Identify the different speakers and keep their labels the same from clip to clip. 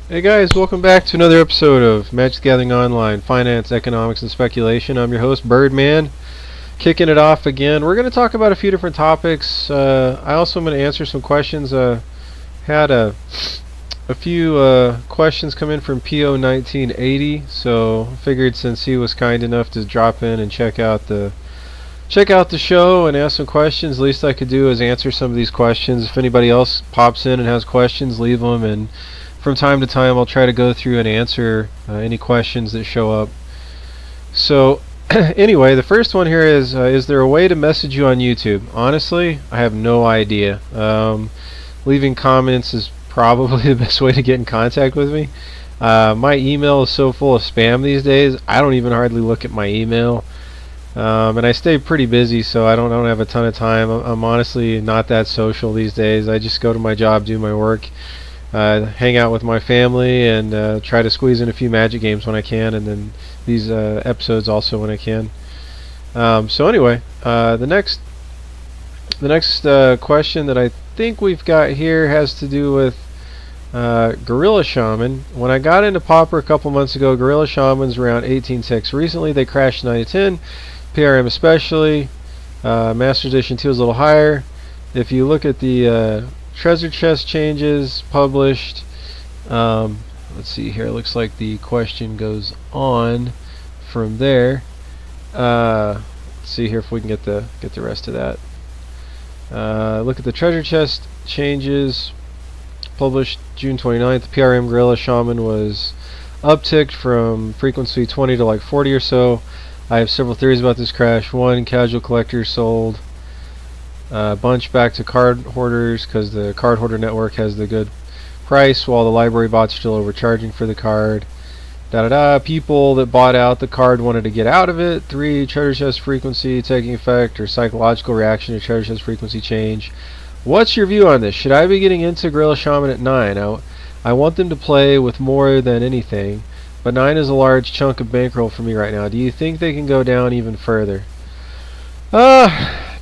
Speaker 1: Hey guys, welcome back to another episode of Magic the Gathering Online, Finance, Economics, and Speculation. I'm your host, Birdman, kicking it off again. We're going to talk about a few different topics. I also am going to answer some questions. Had a few questions come in from PO 1980, so figured since he was kind enough to drop in and check out the show and ask some questions, the least I could do is answer some of these questions. If anybody else pops in and has questions, leave them, and from time to time I'll try to go through and answer any questions that show up. So anyway, the first one here is there a way to message you on YouTube? Honestly, I have no idea. Leaving comments is probably the best way to get in contact with me. My email is so full of spam these days, I don't even hardly look at my email. And I stay pretty busy, so I don't have a ton of time. I'm honestly not that social these days. I just go to my job, do my work, hang out with my family, and try to squeeze in a few Magic games when I can, and then these episodes also when I can. So anyway, the next question that I think we've got here has to do with Gorilla Shaman. When I got into Pauper a couple months ago, Gorilla Shaman's around 18 ticks. Recently they crashed 9 to 10. PRM especially. Master Edition 2 is a little higher. If you look at the treasure chest changes published, let's see here, it looks like the question goes on from there. Let's see here if we can get the rest of that. Look at the treasure chest changes published June 29th. The PRM Gorilla Shaman was upticked from frequency 20 to like 40 or so. I have several theories about this crash. One, casual collectors sold a bunch back to card hoarders because the card hoarder network has the good price, while the library bots are still overcharging for the card. People that bought out the card wanted to get out of it. 3, treasure chest frequency taking effect or psychological reaction to treasure chest frequency change. What's your view on this? Should I be getting into Gorilla Shaman at 9? I want them to play with more than anything, but 9 is a large chunk of bankroll for me right now. Do you think they can go down even further?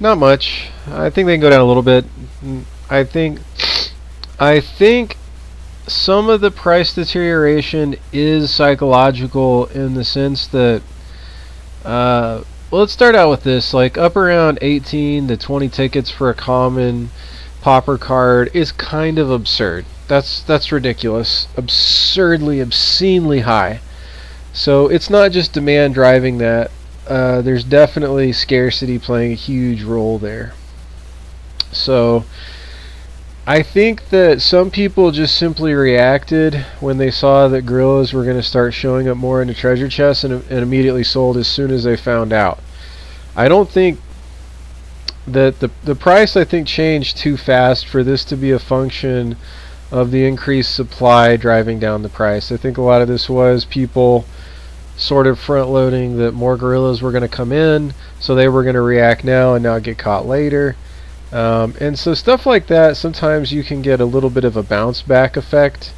Speaker 1: Not much. I think they can go down a little bit. I think some of the price deterioration is psychological in the sense that well, let's start out with this. Like up around 18 to 20 tickets for a common pauper card is kind of absurd. That's ridiculous. Absurdly, obscenely high. So it's not just demand driving that. There's definitely scarcity playing a huge role there. So I think that some people just simply reacted when they saw that gorillas were going to start showing up more in the treasure chests, and immediately sold as soon as they found out. I don't think that the price I think changed too fast for this to be a function of the increased supply driving down the price. I think a lot of this was people sort of front loading that more gorillas were going to come in, so they were going to react now and not get caught later. And so stuff like that, sometimes you can get a little bit of a bounce back effect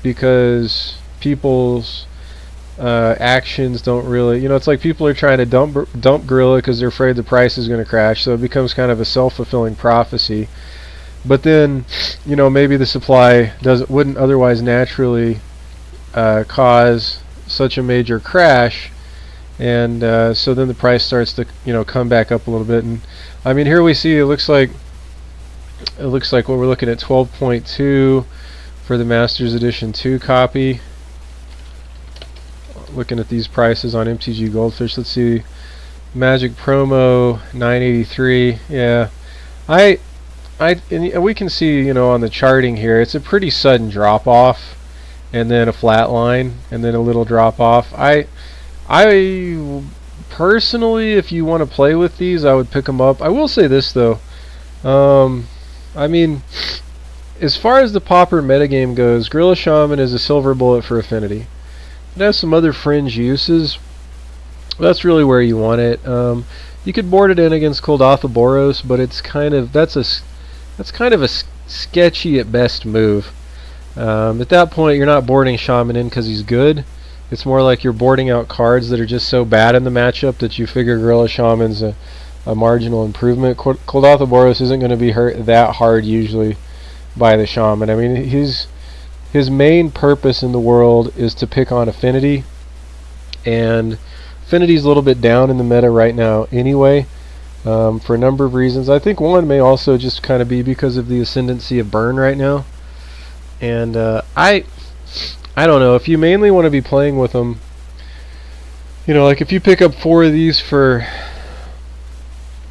Speaker 1: because people's actions don't really, it's like people are trying to dump gorilla because they're afraid the price is going to crash, so it becomes kind of a self-fulfilling prophecy. But then, maybe the supply wouldn't otherwise naturally cause such a major crash, and so then the price starts to come back up a little bit. And I mean, here we see it looks like what we're looking at, 12.2 for the Masters Edition 2 copy. Looking at these prices on MTG Goldfish, let's see, Magic Promo 983. Yeah, and we can see on the charting here, it's a pretty sudden drop off, and then a flat line, and then a little drop off. I personally, if you want to play with these, I would pick them up. I will say this though, I mean, as far as the pauper metagame goes, Gorilla Shaman is a silver bullet for affinity. It has some other fringe uses. That's really where you want it. You could board it in against Kuldotha, but it's that's kind of a sketchy at best move. At that point, you're not boarding Shaman in because he's good. It's more like you're boarding out cards that are just so bad in the matchup that you figure Gorilla Shaman's a marginal improvement. Kuldotha isn't going to be hurt that hard usually by the Shaman. I mean, his his main purpose in the world is to pick on Affinity, and Affinity's a little bit down in the meta right now anyway, for a number of reasons. I think one may also just kind of be because of the ascendancy of Burn right now, and I don't know, if you mainly want to be playing with them, you know, like if you pick up 4 of these for,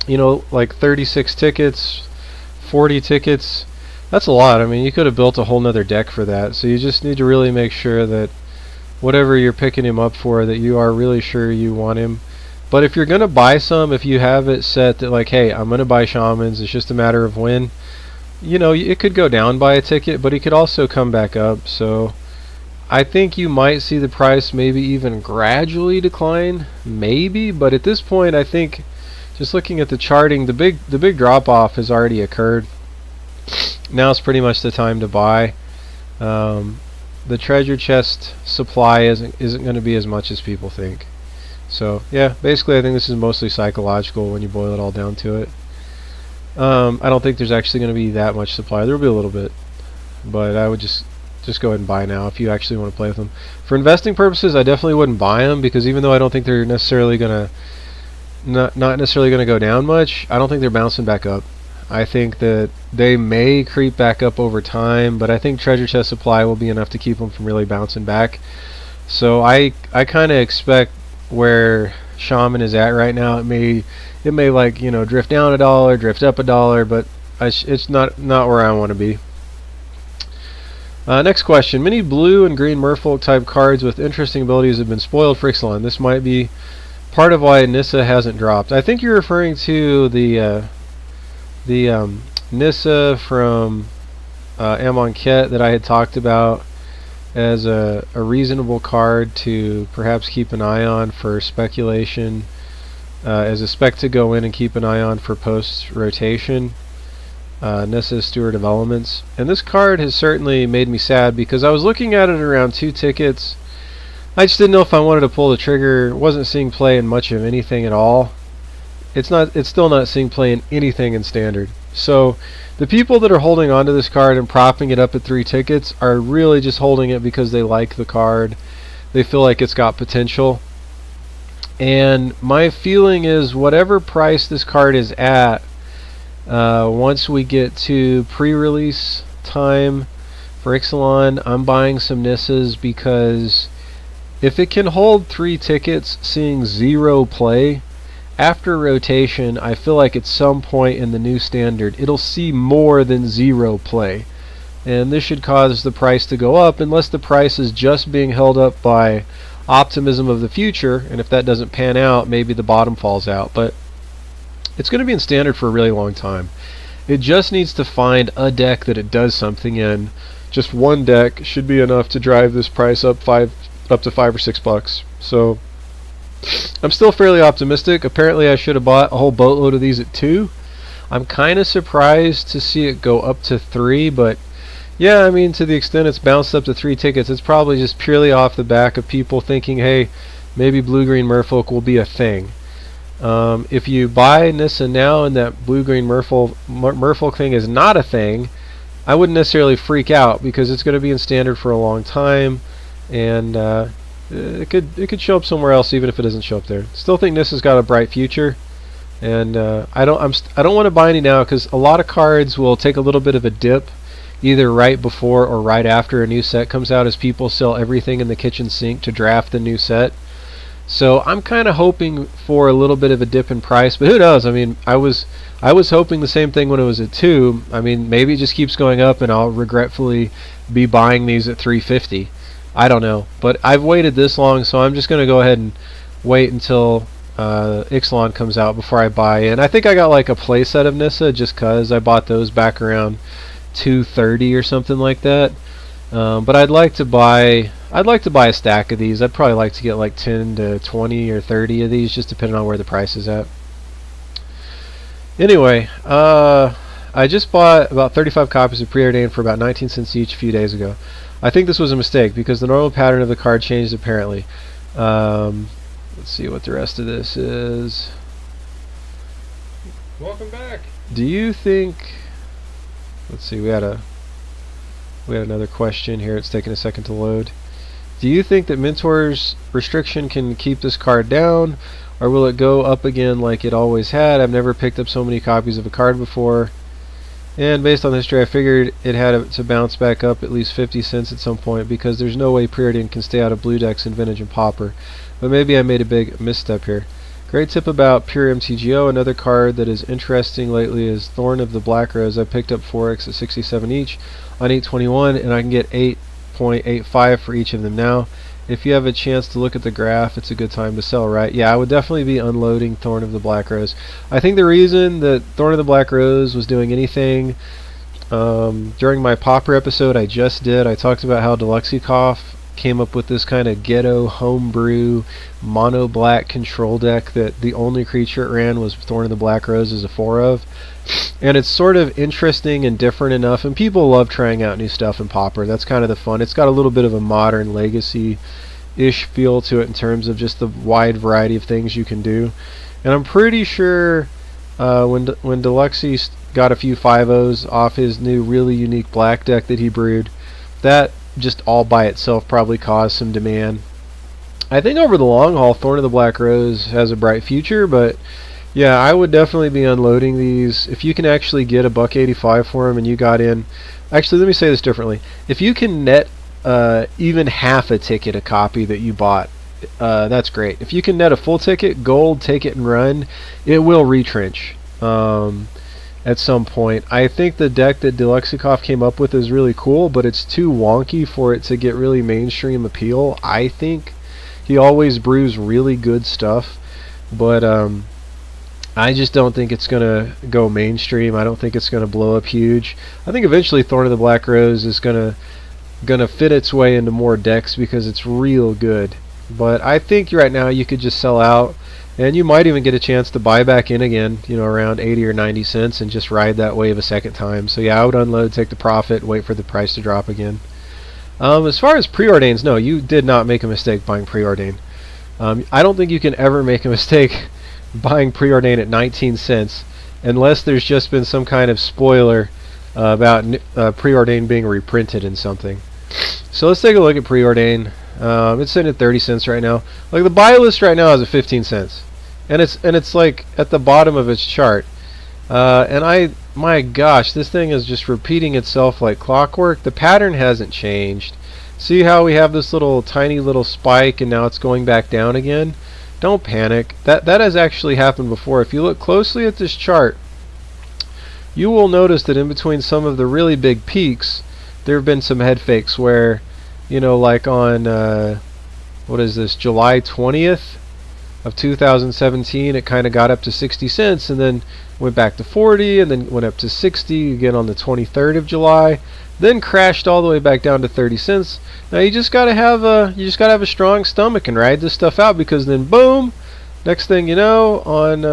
Speaker 1: you know, like 36 tickets, 40 tickets, that's a lot. I mean, you could have built a whole nother deck for that. So you just need to really make sure that whatever you're picking him up for, that you are really sure you want him. But if you're going to buy some, if you have it set that like, hey, I'm going to buy Shamans, it's just a matter of when, you know, it could go down by a ticket, but it could also come back up. So I think you might see the price maybe even gradually decline, maybe. But at this point, I think, just looking at the charting, the big drop off has already occurred. Now it's pretty much the time to buy. The treasure chest supply isn't going to be as much as people think. So yeah, basically I think this is mostly psychological when you boil it all down to it. I don't think there's actually going to be that much supply. There will be a little bit, but I would just go ahead and buy now if you actually want to play with them. For investing purposes, I definitely wouldn't buy them, because even though I don't think they're necessarily going to not necessarily going to go down much, I don't think they're bouncing back up. I think that they may creep back up over time, but I think treasure chest supply will be enough to keep them from really bouncing back. So I kind of expect where Shaman is at right now, it may like, you know, drift down $1, drift up $1, but it's not where I want to be. Next question. Many blue and green merfolk type cards with interesting abilities have been spoiled for Ixalan. This might be part of why Nissa hasn't dropped. I think you're referring to the Nissa from Amonkhet that I had talked about as a reasonable card to perhaps keep an eye on for speculation, as a spec to go in and keep an eye on for post-rotation. Nissa Steward of Elements. And this card has certainly made me sad, because I was looking at it around 2 tickets. I just didn't know if I wanted to pull the trigger. Wasn't seeing play in much of anything at all. It's still not seeing play in anything in Standard. So the people that are holding onto this card and propping it up at 3 tickets are really just holding it because they like the card. They feel like it's got potential. And my feeling is whatever price this card is at, once we get to pre-release time for Ixalan, I'm buying some Nissas, because if it can hold 3 tickets seeing 0 play, after rotation, I feel like at some point in the new standard it'll see more than 0 play, and this should cause the price to go up, unless the price is just being held up by optimism of the future, and if that doesn't pan out, maybe the bottom falls out. But it's going to be in Standard for a really long time. It just needs to find a deck that it does something in. Just one deck should be enough to drive this price up to $5 or $6. So I'm still fairly optimistic. Apparently I should have bought a whole boatload of these at 2. I'm kind of surprised to see it go up to 3, but yeah, I mean, to the extent it's bounced up to 3 tickets, it's probably just purely off the back of people thinking, hey, maybe blue-green merfolk will be a thing. If you buy Nissa now and that blue-green merfolk thing is not a thing, I wouldn't necessarily freak out, because it's going to be in Standard for a long time, and it could show up somewhere else even if it doesn't show up there. Still think Nissa's got a bright future, and I don't want to buy any now, because a lot of cards will take a little bit of a dip either right before or right after a new set comes out, as people sell everything in the kitchen sink to draft the new set. So I'm kind of hoping for a little bit of a dip in price, but who knows? I mean, I was hoping the same thing when it was at 2. I mean, maybe it just keeps going up and I'll regretfully be buying these at $3.50. I don't know, but I've waited this long, so I'm just going to go ahead and wait until Ixalan comes out before I buy in. I think I got like a playset of Nissa just cause I bought those back around $2.30 or something like that. But I'd like to buy a stack of these. I'd probably like to get like 10 to 20 or 30 of these, just depending on where the price is at. Anyway, I just bought about 35 copies of Preordained for about 19 cents each a few days ago. I think this was a mistake, because the normal pattern of the card changed apparently. Let's see what the rest of this is. Welcome back. Do you think... Let's see, we had a We had another question here. It's taking a second to load. Do you think that Mentor's restriction can keep this card down, or will it go up again like it always had? I've never picked up so many copies of a card before, and based on history I figured it had to bounce back up at least 50 cents at some point, because there's no way Preordain can stay out of blue decks in Vintage and Pauper. But maybe I made a big misstep here. Great tip about pure MTGO. Another card that is interesting lately is Thorn of the Black Rose. I picked up 4x at 67 each on 821, and I can get 8.85 for each of them now. If you have a chance to look at the graph, it's a good time to sell, right? Yeah, I would definitely be unloading Thorn of the Black Rose. I think the reason that Thorn of the Black Rose was doing anything during my Pauper episode I just did, I talked about how Deluxikoff came up with this kind of ghetto homebrew mono black control deck that the only creature it ran was Thorn of the Black Rose as a 4 of. And it's sort of interesting and different enough, and people love trying out new stuff in Pauper. That's kind of the fun. It's got a little bit of a modern legacy-ish feel to it in terms of just the wide variety of things you can do. And I'm pretty sure when Deluxy got a few 5-0s off his new really unique black deck that he brewed, that just all by itself probably caused some demand. I think over the long haul, Thorn of the Black Rose has a bright future, but yeah, I would definitely be unloading these. If you can actually get $1.85 for them and you got in... Actually, let me say this differently. If you can net even half a ticket a copy that you bought, that's great. If you can net a full ticket, gold, take it and run, it will retrench at some point. I think the deck that Deluxikoff came up with is really cool, but it's too wonky for it to get really mainstream appeal. I think he always brews really good stuff, but I just don't think it's gonna go mainstream. I don't think it's gonna blow up huge. I think eventually Thorn of the Black Rose is gonna fit its way into more decks because it's real good. But I think right now you could just sell out, and you might even get a chance to buy back in again, you know, around 80 or 90 cents and just ride that wave a second time. So yeah, I would unload, take the profit, wait for the price to drop again. As far as preordains, no, you did not make a mistake buying preordain. I don't think you can ever make a mistake buying preordain at 19 cents unless there's just been some kind of spoiler about preordain being reprinted in something. So let's take a look at preordain. It's sitting at 30 cents right now. Like, the buy list right now is at 15 cents, and it's like at the bottom of its chart. My gosh, this thing is just repeating itself like clockwork. The pattern hasn't changed. See how we have this little tiny little spike and now it's going back down again? Don't panic. That has actually happened before. If you look closely at this chart, you will notice that in between some of the really big peaks, there have been some head fakes where, you know, like on what is this, July 20th of 2017, it kind of got up to 60 cents and then went back to 40 and then went up to 60 again on the 23rd of July, then crashed all the way back down to 30 cents. Now you just got to have a strong stomach and ride this stuff out, because then boom, next thing you know, on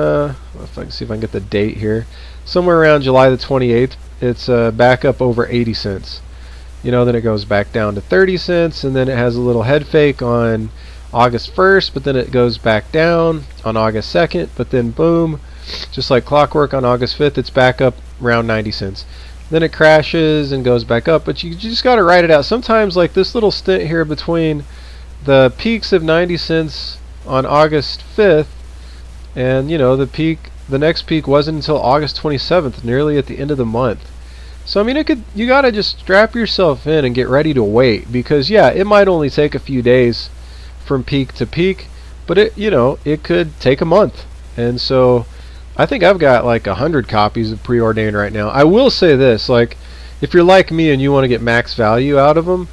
Speaker 1: if I can see if I can get the date here, somewhere around July the 28th, it's back up over 80 cents. You know, then it goes back down to 30 cents, and then it has a little head fake on August 1st, but then it goes back down on August 2nd, but then boom, just like clockwork, on August 5th, it's back up around 90 cents. Then it crashes and goes back up, but you just got to ride it out. Sometimes, like this little stint here between the peaks of 90 cents on August 5th, and, you know, the next peak wasn't until August 27th, nearly at the end of the month. So I mean, you gotta just strap yourself in and get ready to wait, because yeah, it might only take a few days from peak to peak, but it could take a month. And so I think I've got like 100 copies of preordained right now. I will say this, like, if you're like me and you want to get max value out of them,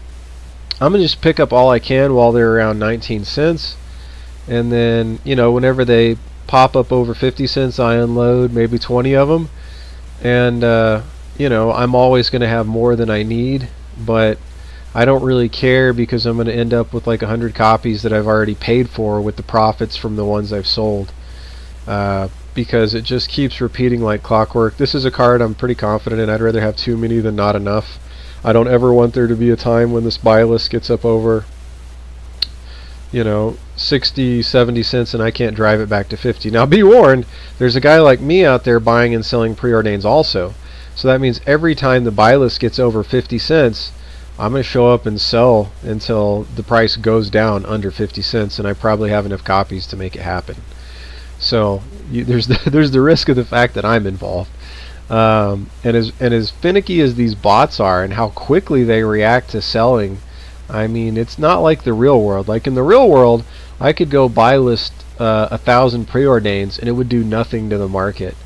Speaker 1: I'm gonna just pick up all I can while they're around 19 cents, and then, you know, whenever they pop up over 50 cents, I unload maybe 20 of them, and you know, I'm always going to have more than I need, but I don't really care, because I'm going to end up with like 100 copies that I've already paid for with the profits from the ones I've sold, because it just keeps repeating like clockwork. This is a card I'm pretty confident in. I'd rather have too many than not enough. I don't ever want there to be a time when this buy list gets up over, you know, 60, 70 cents and I can't drive it back to 50. Now be warned, there's a guy like me out there buying and selling preordains also. So that means every time the buy list gets over 50 cents, I'm going to show up and sell until the price goes down under 50 cents, and I probably have enough copies to make it happen. So there's the risk of the fact that I'm involved. And as finicky as these bots are and how quickly they react to selling, I mean, it's not like the real world. Like in the real world, I could go buy list 1,000 preordains and it would do nothing to the market.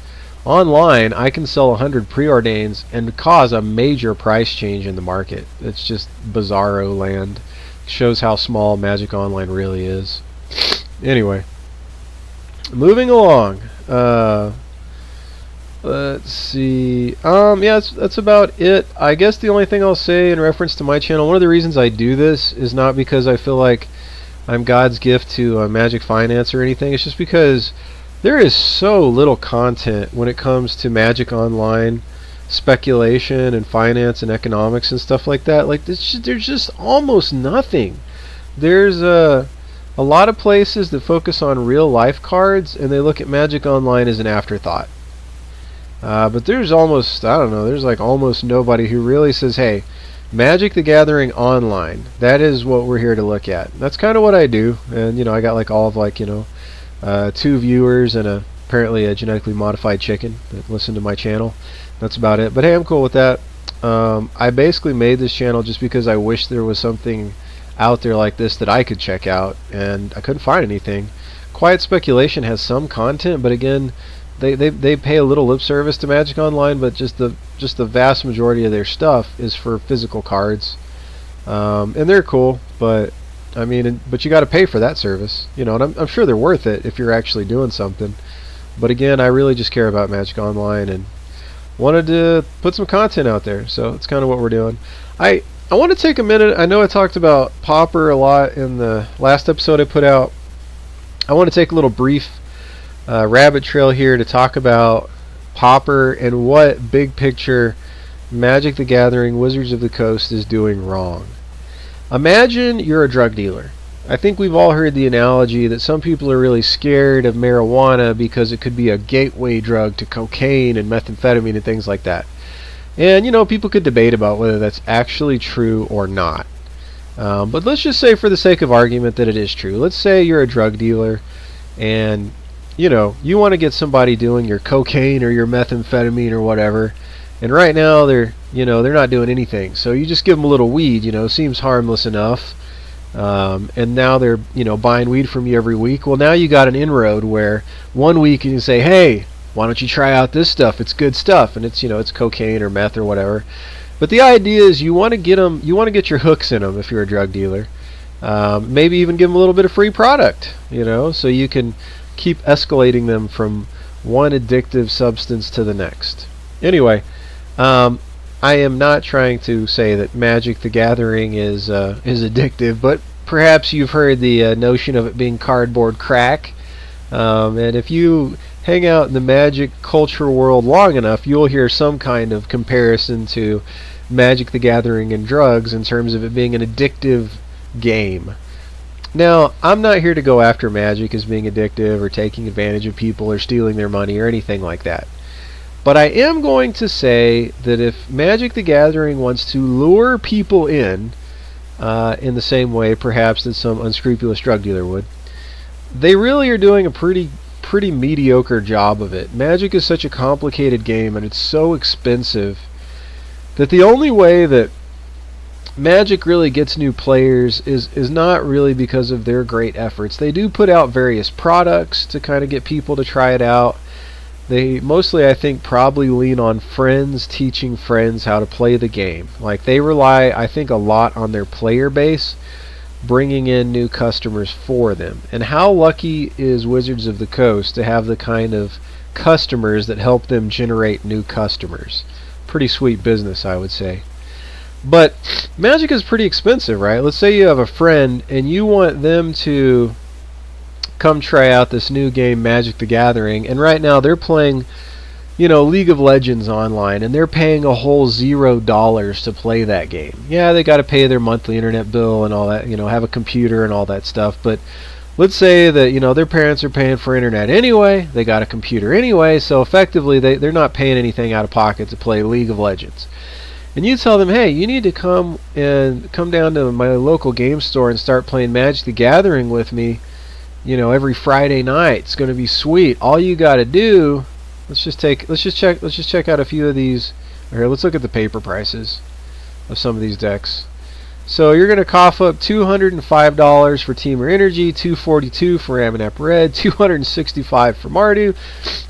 Speaker 1: Online, I can sell 100 preordains and cause a major price change in the market. It's just bizarro land. Shows how small Magic Online really is. Anyway, moving along. Let's see. Yeah, that's about it. I guess the only thing I'll say in reference to my channel, one of the reasons I do this is not because I feel like I'm God's gift to Magic Finance or anything. It's just because there is so little content when it comes to Magic Online speculation and finance and economics and stuff like that. Like there's just almost nothing. There's a lot of places that focus on real life cards and they look at Magic Online as an afterthought. But there's almost, I don't know, there's like almost nobody who really says, hey, Magic the Gathering Online, that is what we're here to look at. That's kind of what I do. And I got like all of like 2 viewers and apparently a genetically modified chicken that listen to my channel. That's about it. But hey, I'm cool with that. I basically made this channel just because I wish there was something out there like this that I could check out, and I couldn't find anything. Quiet Speculation has some content, but again, they pay a little lip service to Magic Online, but just the vast majority of their stuff is for physical cards, and they're cool, but I mean, but you got to pay for that service, and I'm sure they're worth it if you're actually doing something. But again, I really just care about Magic Online and wanted to put some content out there, so it's kind of what we're doing. I want to take a minute. I know I talked about Pauper a lot in the last episode I put out. I want to take a little brief rabbit trail here to talk about Pauper and what big picture Magic the Gathering Wizards of the Coast is doing wrong. Imagine you're a drug dealer. I think we've all heard the analogy that some people are really scared of marijuana because it could be a gateway drug to cocaine and methamphetamine and things like that. And people could debate about whether that's actually true or not. But let's just say for the sake of argument that it is true. Let's say you're a drug dealer and you want to get somebody doing your cocaine or your methamphetamine or whatever, and right now they're not doing anything, so you just give them a little weed, seems harmless enough, and now they're buying weed from you every week. Well, now you got an inroad where one week you can say, hey, why don't you try out this stuff, it's good stuff, and it's it's cocaine or meth or whatever. But the idea is you want to get your hooks in them if you're a drug dealer. Maybe even give them a little bit of free product, so you can keep escalating them from one addictive substance to the next. Anyway, I am not trying to say that Magic the Gathering is addictive, but perhaps you've heard the notion of it being cardboard crack. And if you hang out in the Magic culture world long enough, you'll hear some kind of comparison to Magic the Gathering and drugs in terms of it being an addictive game. Now, I'm not here to go after Magic as being addictive or taking advantage of people or stealing their money or anything like that. But I am going to say that if Magic the Gathering wants to lure people in the same way perhaps that some unscrupulous drug dealer would, they really are doing a pretty mediocre job of it. Magic is such a complicated game and it's so expensive that the only way that Magic really gets new players is not really because of their great efforts. They do put out various products to kind of get people to try it out. They mostly, I think, probably lean on friends teaching friends how to play the game. Like, they rely, I think, a lot on their player base bringing in new customers for them. And how lucky is Wizards of the Coast to have the kind of customers that help them generate new customers? Pretty sweet business, I would say. But Magic is pretty expensive, right? Let's say you have a friend and you want them to come try out this new game, Magic the Gathering, and right now they're playing, League of Legends online, and they're paying a whole $0 to play that game. Yeah, they got to pay their monthly internet bill and all that, have a computer and all that stuff, but let's say that, their parents are paying for internet anyway, they got a computer anyway, so effectively they're not paying anything out of pocket to play League of Legends. and you tell them, hey, you need to come down to my local game store and start playing Magic the Gathering with me, every Friday night. It's going to be sweet. All you got to do, let's just check out a few of these. Here, let's look at the paper prices of some of these decks. So you're going to cough up $205 for Teamer Energy, $242 for Amanap Red, $265 for Mardu.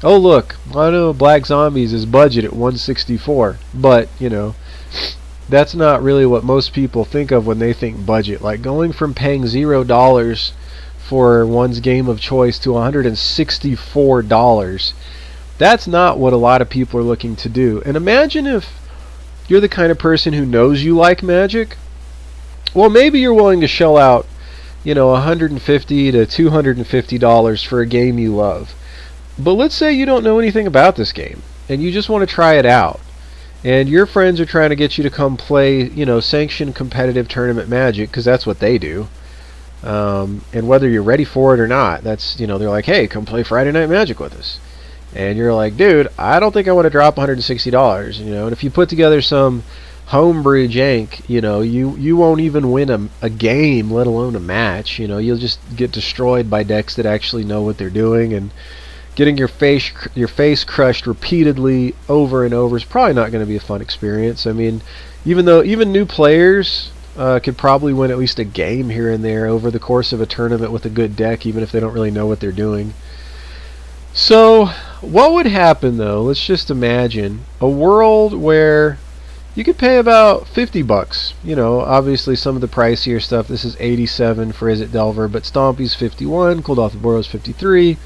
Speaker 1: Oh look, I know Black Zombies is budget at $164, but that's not really what most people think of when they think budget. Like going from paying $0 for one's game of choice to $164. That's not what a lot of people are looking to do. And imagine if you're the kind of person who knows you like Magic. Well, maybe you're willing to shell out, $150 to $250 for a game you love. But let's say you don't know anything about this game, and you just want to try it out. And your friends are trying to get you to come play, sanctioned competitive tournament Magic, because that's what they do. And whether you're ready for it or not, that's, they're like, hey, come play Friday Night Magic with us. And you're like, dude, I don't think I want to drop $160, and if you put together some homebrew jank, you won't even win a game, let alone a match. You'll just get destroyed by decks that actually know what they're doing, and getting your face crushed repeatedly over and over is probably not going to be a fun experience. I mean, even new players could probably win at least a game here and there over the course of a tournament with a good deck, even if they don't really know what they're doing. So what would happen though? Let's just imagine a world where you could pay about $50. Obviously some of the pricier stuff. This is $87 for Izzet Delver, but Stompy's $51, Cold Off the Boros $53,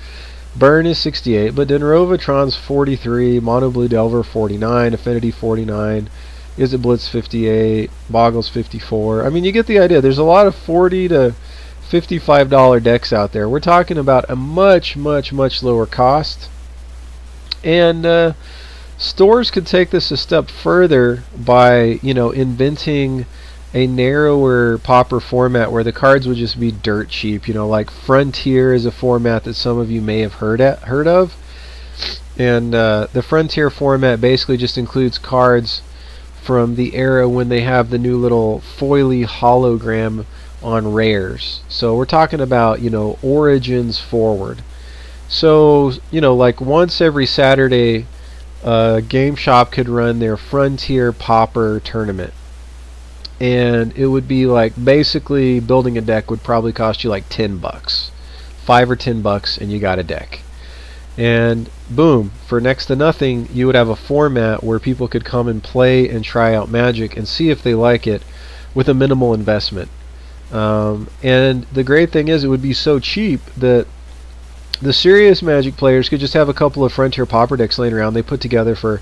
Speaker 1: Burn is $68, but Denrovatron's $43, Mono Blue Delver $49, Affinity $49, Izzet Blitz $58, Boggles $54. I mean, you get the idea. There's a lot of $40 to $55 decks out there. We're talking about a much, much, much lower cost. And stores could take this a step further by, inventing a narrower pauper format where the cards would just be dirt cheap. Like Frontier is a format that some of you may have heard of. And the Frontier format basically just includes cards from the era when they have the new little foily hologram on rares. So we're talking about, Origins forward. So, like once every Saturday, Game Shop could run their Frontier Pauper tournament, and it would be like basically building a deck would probably cost you like $10, $5 or $10, and you got a deck. And boom, for next to nothing, you would have a format where people could come and play and try out Magic and see if they like it with a minimal investment. And the great thing is, it would be so cheap that the serious Magic players could just have a couple of Frontier Pauper decks laying around they put together for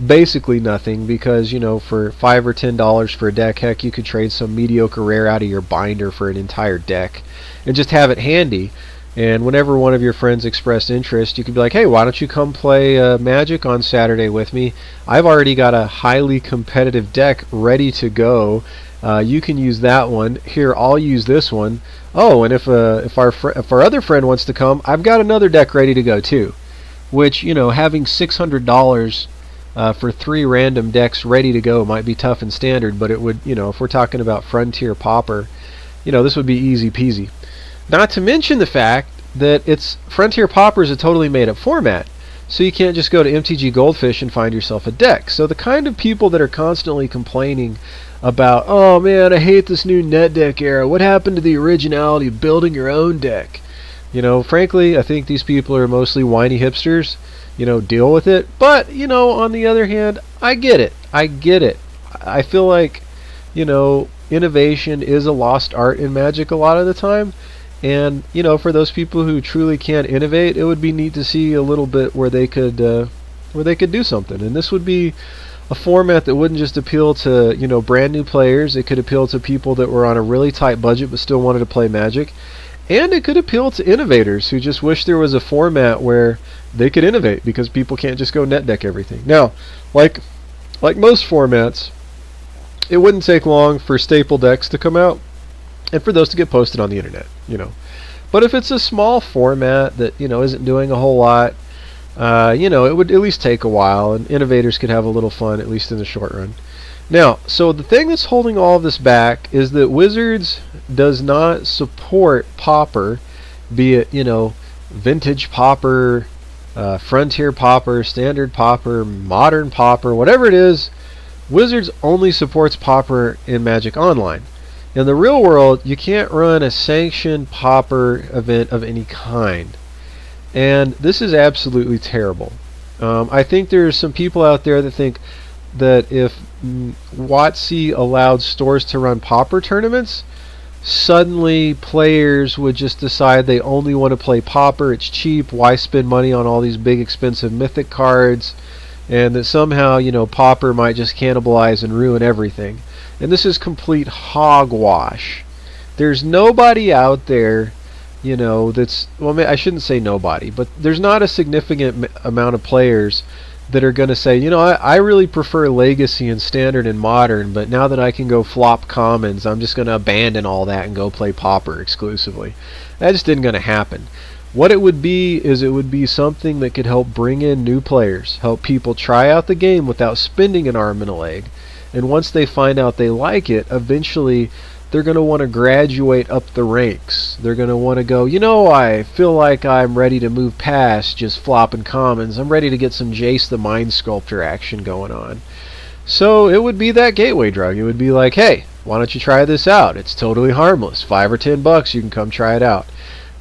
Speaker 1: basically nothing, because for $5 or $10 for a deck, heck, you could trade some mediocre rare out of your binder for an entire deck and just have it handy. And whenever one of your friends expressed interest, you could be like, hey, why don't you come play Magic on Saturday with me? I've already got a highly competitive deck ready to go. You can use that one. Here, I'll use this one. Oh, and if our other friend wants to come, I've got another deck ready to go too. Which, having $600 for 3 random decks ready to go might be tough in Standard, but it would, if we're talking about Frontier Pauper, this would be easy peasy. Not to mention the fact that Frontier Pauper is a totally made up format. So you can't just go to MTG Goldfish and find yourself a deck. So the kind of people that are constantly complaining about, oh man, I hate this new net deck era, what happened to the originality of building your own deck? Frankly, I think these people are mostly whiny hipsters. Deal with it. But, on the other hand, I get it. I feel like, innovation is a lost art in Magic a lot of the time. And, for those people who truly can't innovate, it would be neat to see a little bit where they could do something. And this would be a format that wouldn't just appeal to, brand new players. It could appeal to people that were on a really tight budget but still wanted to play Magic. And it could appeal to innovators who just wish there was a format where they could innovate, because people can't just go net deck everything. Now, like most formats, it wouldn't take long for staple decks to come out and for those to get posted on the internet, But if it's a small format that, isn't doing a whole lot, it would at least take a while, and innovators could have a little fun, at least in the short run. Now, so the thing that's holding all of this back is that Wizards does not support pauper, be it, vintage pauper, frontier pauper, standard pauper, modern pauper, whatever it is. Wizards only supports pauper in Magic Online. In the real world, you can't run a sanctioned pauper event of any kind. And this is absolutely terrible. I think there's some people out there that think that if WOTC allowed stores to run pauper tournaments, suddenly players would just decide they only want to play pauper. It's cheap. Why spend money on all these big expensive mythic cards? And that somehow, pauper might just cannibalize and ruin everything. And this is complete hogwash. There's nobody out there, that's, well, I shouldn't say nobody, but there's not a significant amount of players that are going to say, I really prefer Legacy and Standard and Modern, but now that I can go flop Commons, I'm just going to abandon all that and go play Pauper exclusively. That just isn't going to happen. What it would be is it would be something that could help bring in new players, help people try out the game without spending an arm and a leg. And once they find out they like it, eventually they're going to want to graduate up the ranks. They're going to want to go, I feel like I'm ready to move past just flopping commons. I'm ready to get some Jace the Mind Sculptor action going on. So it would be that gateway drug. It would be like, hey, why don't you try this out? It's totally harmless. $5 or $10, you can come try it out.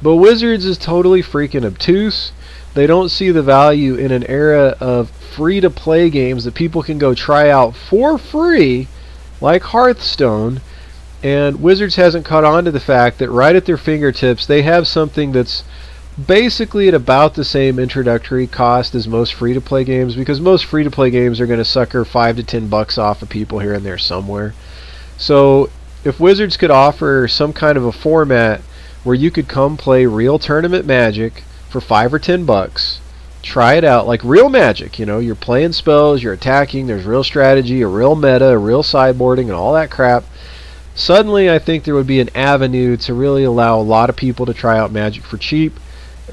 Speaker 1: But Wizards is totally freaking obtuse. They don't see the value in an era of free-to-play games that people can go try out for free, like Hearthstone. And Wizards hasn't caught on to the fact that right at their fingertips they have something that's basically at about the same introductory cost as most free-to-play games, because most free-to-play games are going to sucker $5 to $10 off of people here and there somewhere. So if Wizards could offer some kind of a format where you could come play real tournament Magic for $5 or $10, try it out like real Magic, you're playing spells, you're attacking, there's real strategy, a real meta, a real sideboarding, and all that crap. Suddenly, I think there would be an avenue to really allow a lot of people to try out Magic for cheap. It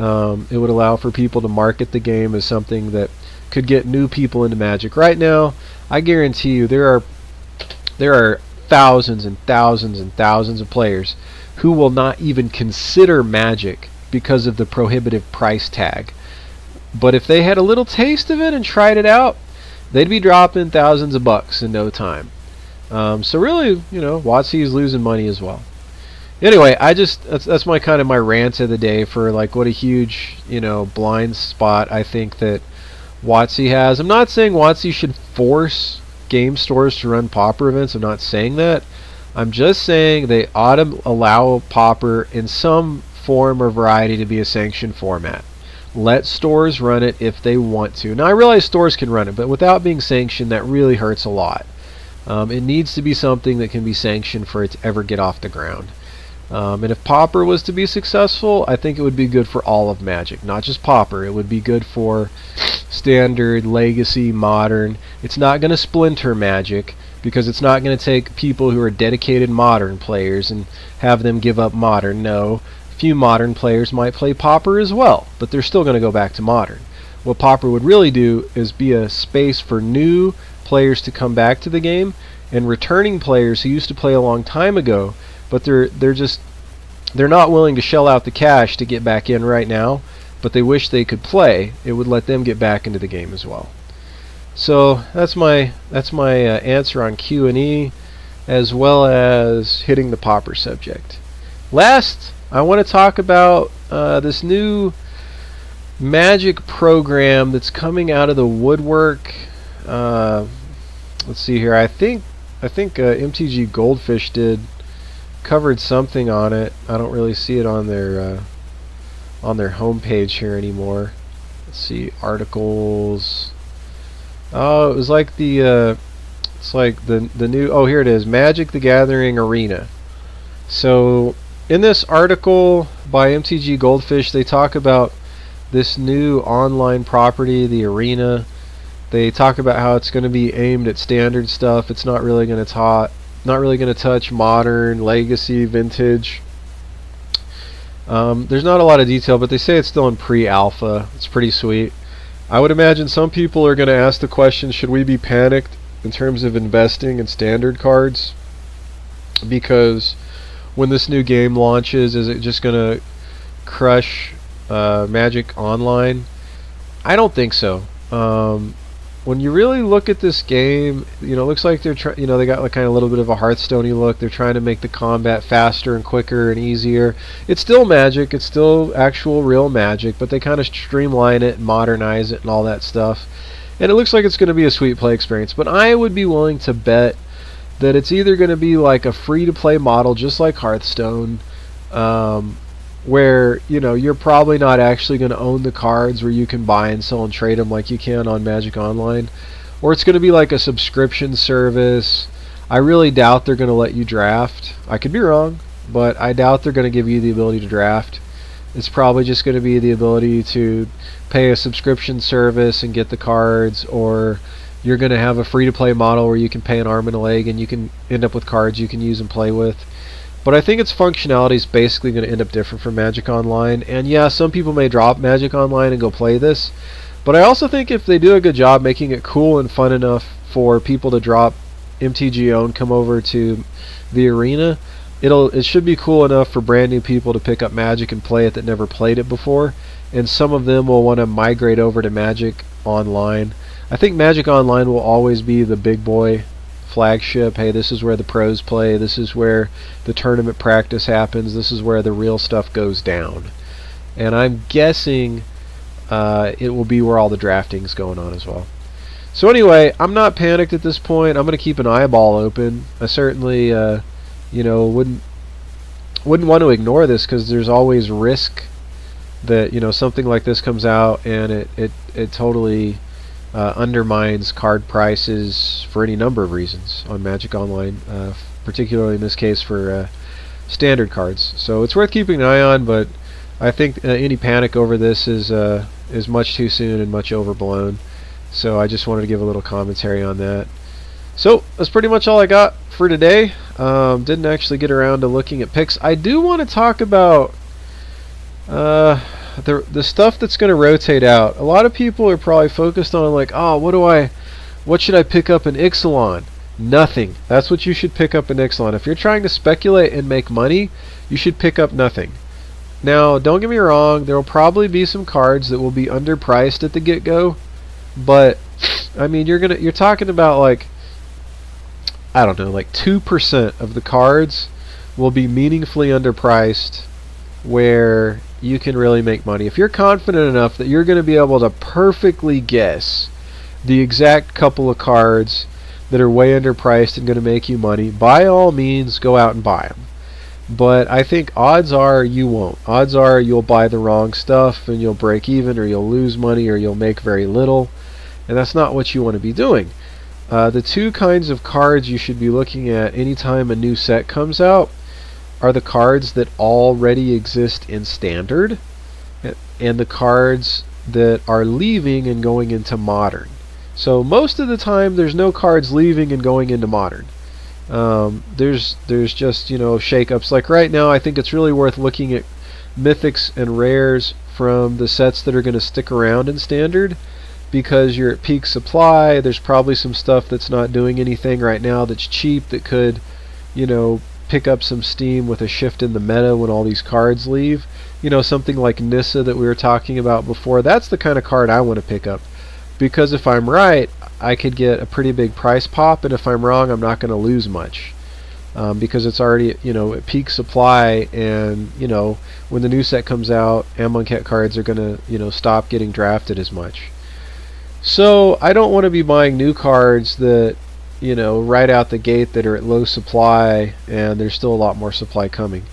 Speaker 1: would allow for people to market the game as something that could get new people into Magic. Right now, I guarantee you there are thousands and thousands and thousands of players who will not even consider Magic because of the prohibitive price tag. But if they had a little taste of it and tried it out, they'd be dropping thousands of bucks in no time. So really, WotC is losing money as well. Anyway, that's my kind of my rant of the day for like what a huge, blind spot I think that WotC has. I'm not saying WotC should force game stores to run pauper events. I'm not saying that. I'm just saying they ought to allow pauper in some form or variety to be a sanctioned format. Let stores run it if they want to. Now I realize stores can run it, but without being sanctioned, that really hurts a lot. It needs to be something that can be sanctioned for it to ever get off the ground. And if pauper was to be successful, I think it would be good for all of Magic, not just pauper. It would be good for Standard, Legacy, Modern. It's not going to splinter Magic, because it's not going to take people who are dedicated Modern players and have them give up Modern. No, a few Modern players might play pauper as well, but they're still going to go back to Modern. What pauper would really do is be a space for new players to come back to the game, and returning players who used to play a long time ago, but they're not willing to shell out the cash to get back in right now, but they wish they could play. It would let them get back into the game as well. So that's my answer on Q&E, as well as hitting the pauper subject. Last, I want to talk about this new Magic program that's coming out of the woodwork. Let's see here. I think MTG Goldfish covered something on it. I don't really see it on their homepage here anymore. Let's see, articles. Oh, it was like the new. Oh, here it is. Magic the Gathering Arena. So in this article by MTG Goldfish, they talk about this new online property, the Arena. They talk about how it's going to be aimed at standard stuff. It's not really going to touch Modern, Legacy, Vintage. There's not a lot of detail, but they say it's still in pre-alpha. It's pretty sweet. I would imagine some people are going to ask the question, should we be panicked in terms of investing in standard cards, because when this new game launches, is it just going to crush Magic Online? I don't think so. When you really look at this game, it looks like they're they got like kind of a little bit of a Hearthstone-y look. They're trying to make the combat faster and quicker and easier. It's still Magic. It's still actual real Magic, but they kind of streamline it and modernize it and all that stuff. And it looks like it's going to be a sweet play experience. But I would be willing to bet that it's either going to be like a free-to-play model, just like Hearthstone, where you're probably not actually going to own the cards, where you can buy and sell and trade them like you can on Magic Online, or it's going to be like a subscription service. I really doubt they're going to let you draft. I could be wrong, but I doubt they're going to give you the ability to draft. It's probably just going to be the ability to pay a subscription service and get the cards, or you're going to have a free-to-play model where you can pay an arm and a leg and you can end up with cards you can use and play with. But I think its functionality is basically going to end up different from Magic Online. And yeah, some people may drop Magic Online and go play this. But I also think if they do a good job making it cool and fun enough for people to drop MTGO and come over to the arena, it should be cool enough for brand new people to pick up Magic and play it that never played it before. And some of them will want to migrate over to Magic Online. I think Magic Online will always be the big boy flagship. Hey, this is where the pros play, this is where the tournament practice happens, this is where the real stuff goes down. And I'm guessing it will be where all the drafting is going on as well. So anyway, I'm not panicked at this point. I'm going to keep an eyeball open. I certainly wouldn't want to ignore this, because there's always risk that something like this comes out and it totally undermines card prices for any number of reasons on Magic Online, particularly in this case for standard cards. So it's worth keeping an eye on, but I think any panic over this is much too soon and much overblown. So I just wanted to give a little commentary on that. So that's pretty much all I got for today. Didn't actually get around to looking at picks. I do want to talk about the stuff that's going to rotate out. A lot of people are probably focused on like, oh, what should I pick up in Ixalan? Nothing. That's what you should pick up in Ixalan. If you're trying to speculate and make money, you should pick up nothing. Now, don't get me wrong, there will probably be some cards that will be underpriced at the get-go, but I mean, you're talking about like, I don't know, like 2% of the cards will be meaningfully underpriced where you can really make money. If you're confident enough that you're going to be able to perfectly guess the exact couple of cards that are way underpriced and going to make you money, by all means go out and buy them. But I think odds are you won't. Odds are you'll buy the wrong stuff and you'll break even, or you'll lose money, or you'll make very little, and that's not what you want to be doing. The two kinds of cards you should be looking at anytime a new set comes out are the cards that already exist in standard, and the cards that are leaving and going into modern. So most of the time there's no cards leaving and going into modern. There's just shakeups. Like right now, I think it's really worth looking at mythics and rares from the sets that are going to stick around in standard, because you're at peak supply. There's probably some stuff that's not doing anything right now that's cheap that could pick up some steam with a shift in the meta when all these cards leave. Something like Nissa that we were talking about before, that's the kind of card I want to pick up, because if I'm right, I could get a pretty big price pop, and if I'm wrong, I'm not going to lose much, because it's already at peak supply, and when the new set comes out, Amonkhet cards are going to stop getting drafted as much. So I don't want to be buying new cards that right out the gate that are at low supply, and there's still a lot more supply coming.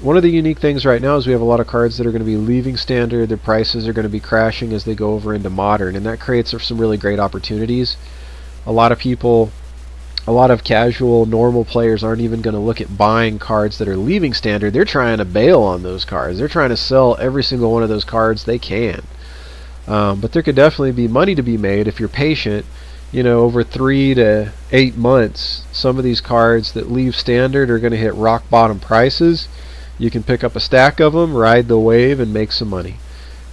Speaker 1: One of the unique things right now is we have a lot of cards that are going to be leaving standard. Their prices are going to be crashing as they go over into modern, and that creates some really great opportunities. A lot of casual, normal players aren't even going to look at buying cards that are leaving standard. They're trying to bail on those cards. They're trying to sell every single one of those cards they can. But there could definitely be money to be made if you're patient. Over 3 to 8 months, some of these cards that leave standard are going to hit rock bottom prices. You can pick up a stack of them, ride the wave, and make some money.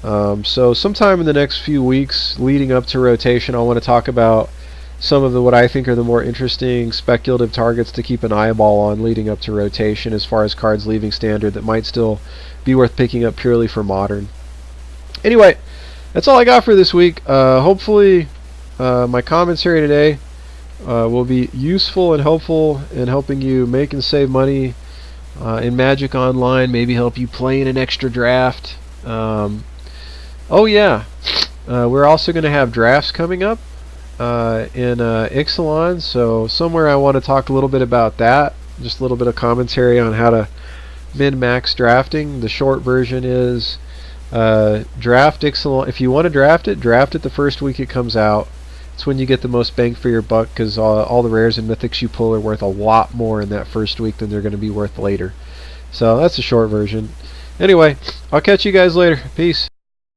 Speaker 1: So sometime in the next few weeks leading up to rotation, I want to talk about some of the what I think are the more interesting speculative targets to keep an eyeball on leading up to rotation, as far as cards leaving standard that might still be worth picking up purely for modern. Anyway, that's all I got for this week. Hopefully my commentary today will be useful and helpful in helping you make and save money in Magic Online, maybe help you play in an extra draft. Oh yeah, we're also going to have drafts coming up in Ixalan, so somewhere I want to talk a little bit about that, just a little bit of commentary on how to min-max drafting. The short version is draft Ixalan. If you want to draft it the first week it comes out. It's when you get the most bang for your buck, because all the rares and mythics you pull are worth a lot more in that first week than they're going to be worth later. So that's the short version. Anyway, I'll catch you guys later. Peace.